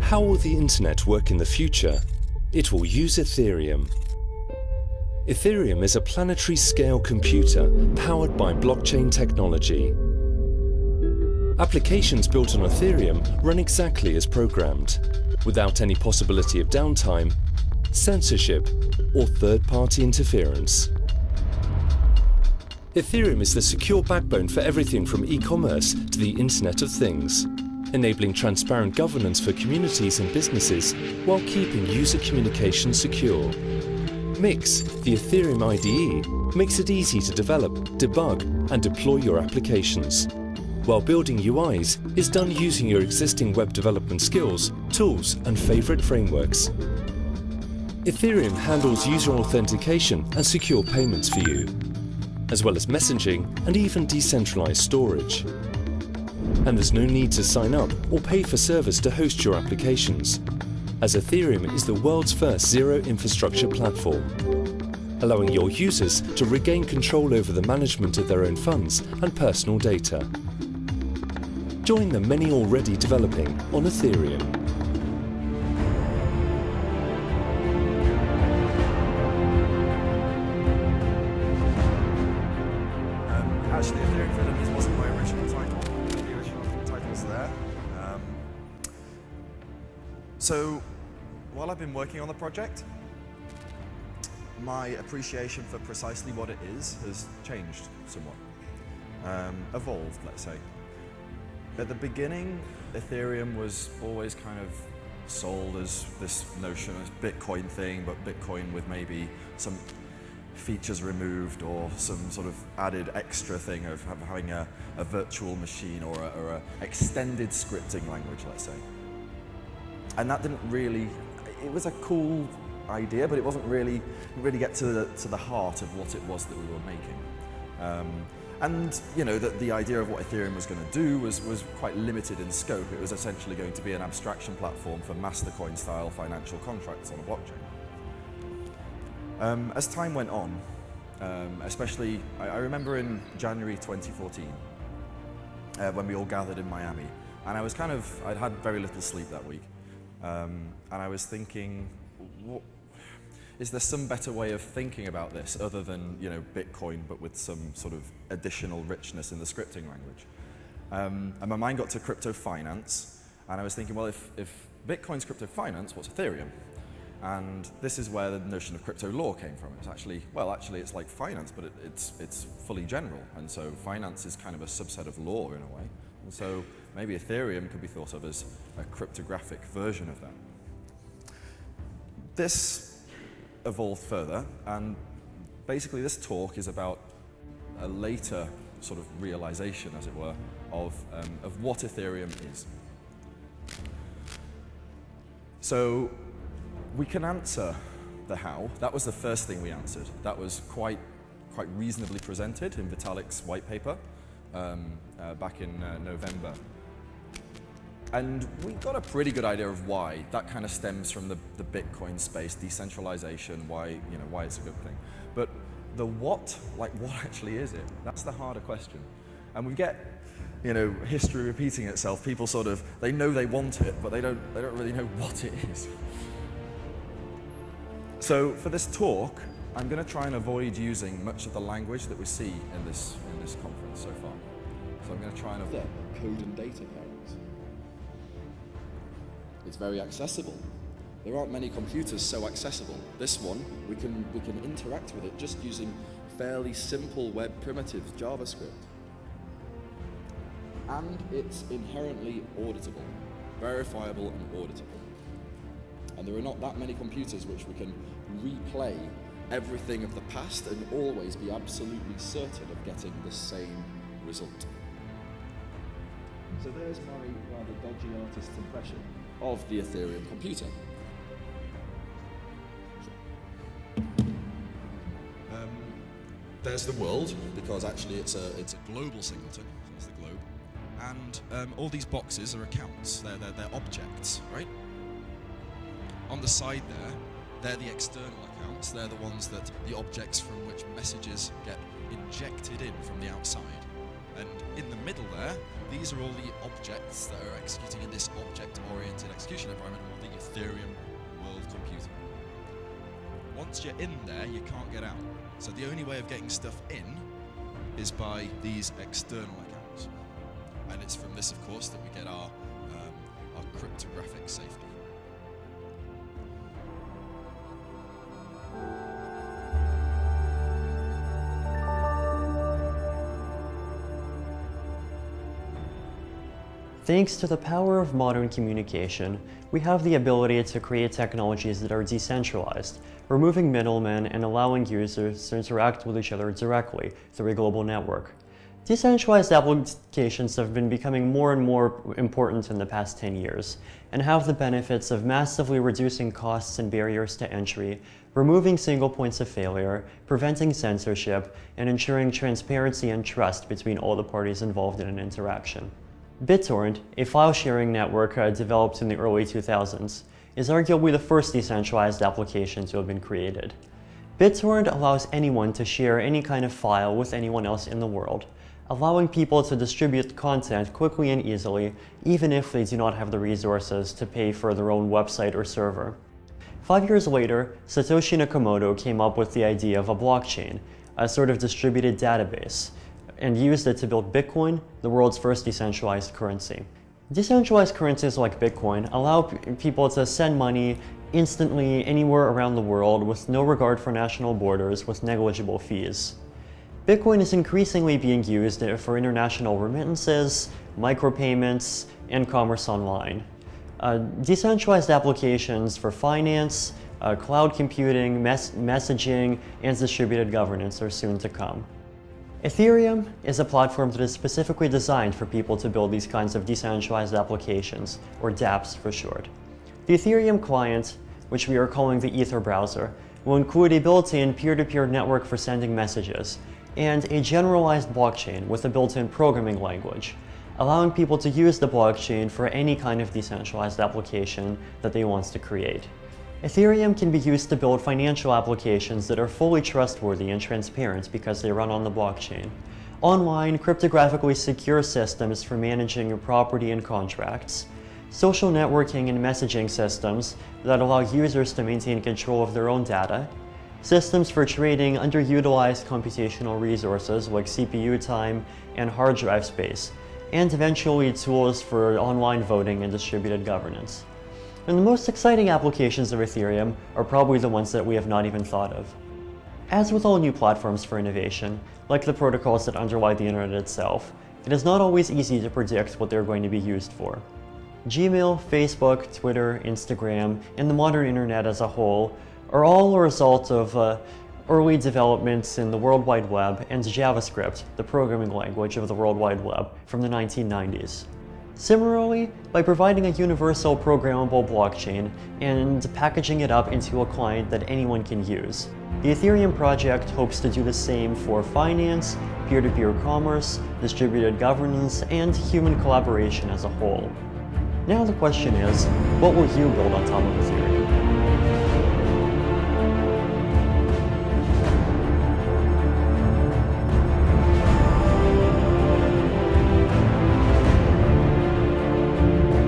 How will the internet work in the future? It will use Ethereum. Ethereum is a planetary scale computer powered by blockchain technology. Applications built on Ethereum run exactly as programmed, without any possibility of downtime, censorship, or third-party interference. Ethereum is the secure backbone for everything from e-commerce to the Internet of Things, enabling transparent governance for communities and businesses while keeping user communication secure. Mix, the Ethereum IDE, makes it easy to develop, debug, and deploy your applications, while building UIs is done using your existing web development skills, tools, and favorite frameworks. Ethereum handles user authentication and secure payments for you, as well as messaging and even decentralized storage. And there's no need to sign up or pay for servers to host your applications, as Ethereum is the world's first zero infrastructure platform, allowing your users to regain control over the management of their own funds and personal data. Join the many already developing on Ethereum. Actually, Ethereum Fenómeno wasn't my original title. The original title was there. So, while I've been working on the project, my appreciation for precisely what it is has changed somewhat. Evolved, let's say. At the beginning, Ethereum was always kind of sold as this notion of Bitcoin thing, but Bitcoin with maybe some features removed or some sort of added extra thing of having a virtual machine or a extended scripting language, let's say. And that didn't really, it was a cool idea, but it wasn't really get to the heart of what it was that we were making. And you know, the idea of what Ethereum was going to do was quite limited in scope. It was essentially going to be an abstraction platform for Mastercoin style financial contracts on a blockchain. As time went on, especially, I remember in January 2014, when we all gathered in Miami, and I was I'd had very little sleep that week, and I was thinking, is there some better way of thinking about this other than, you know, Bitcoin, but with some sort of additional richness in the scripting language? And my mind got to crypto finance, and I was thinking, well, if Bitcoin's crypto finance, what's Ethereum? And this is where the notion of crypto law came from. It's actually, well, actually it's like finance, but it's fully general. And so finance is kind of a subset of law in a way. And so maybe Ethereum could be thought of as a cryptographic version of that. This evolved further, and basically this talk is about a later sort of realization, as it were, of what Ethereum is. So we can answer the how. That was the first thing we answered. That was quite reasonably presented in Vitalik's white paper back in November. And we got a pretty good idea of why. That kind of stems from the Bitcoin space, decentralization, why it's a good thing. But the what, like what actually is it? That's the harder question. And we get, you know, history repeating itself. People sort of, they know they want it, but they don't really know what it is. So for this talk, I'm going to try and avoid using much of the language that we see in this conference so far. So I'm going to try and avoid code and data pairings. It's very accessible. There aren't many computers so accessible. This one, we can interact with it just using fairly simple web primitives, JavaScript. And it's inherently auditable, verifiable and auditable. And there are not that many computers which we can replay everything of the past and always be absolutely certain of getting the same result. So there's my rather dodgy artist's impression of the Ethereum computer. There's the world, because actually it's a global singleton, so it's the globe. And all these boxes are accounts, they're objects, right? On the side there, they're the external accounts. They're the ones that the objects from which messages get injected in from the outside. And in the middle there, these are all the objects that are executing in this object-oriented execution environment, or the Ethereum world computer. Once you're in there, you can't get out. So the only way of getting stuff in is by these external accounts. And it's from this, of course, that we get our cryptographic safety. Thanks to the power of modern communication, we have the ability to create technologies that are decentralized, removing middlemen and allowing users to interact with each other directly through a global network. Decentralized applications have been becoming more and more important in the past 10 years, and have the benefits of massively reducing costs and barriers to entry, removing single points of failure, preventing censorship, and ensuring transparency and trust between all the parties involved in an interaction. BitTorrent, a file-sharing network developed in the early 2000s, is arguably the first decentralized application to have been created. BitTorrent allows anyone to share any kind of file with anyone else in the world, allowing people to distribute content quickly and easily, even if they do not have the resources to pay for their own website or server. 5 years later, Satoshi Nakamoto came up with the idea of a blockchain, a sort of distributed database, and used it to build Bitcoin, the world's first decentralized currency. Decentralized currencies like Bitcoin allow people to send money instantly anywhere around the world with no regard for national borders, with negligible fees. Bitcoin is increasingly being used for international remittances, micropayments, and commerce online. Decentralized applications for finance, cloud computing, messaging, and distributed governance are soon to come. Ethereum is a platform that is specifically designed for people to build these kinds of decentralized applications, or dApps for short. The Ethereum client, which we are calling the Ether browser, will include a built-in peer-to-peer network for sending messages, and a generalized blockchain with a built-in programming language, allowing people to use the blockchain for any kind of decentralized application that they want to create. Ethereum can be used to build financial applications that are fully trustworthy and transparent because they run on the blockchain. Online, cryptographically secure systems for managing your property and contracts. Social networking and messaging systems that allow users to maintain control of their own data. Systems for trading underutilized computational resources like CPU time and hard drive space. And eventually tools for online voting and distributed governance. And the most exciting applications of Ethereum are probably the ones that we have not even thought of. As with all new platforms for innovation, like the protocols that underlie the internet itself, it is not always easy to predict what they're going to be used for. Gmail, Facebook, Twitter, Instagram, and the modern internet as a whole are all a result of early developments in the World Wide Web and JavaScript, the programming language of the World Wide Web, from the 1990s. Similarly, by providing a universal programmable blockchain and packaging it up into a client that anyone can use, the Ethereum project hopes to do the same for finance, peer-to-peer commerce, distributed governance, and human collaboration as a whole. Now the question is, what will you build on top of Ethereum?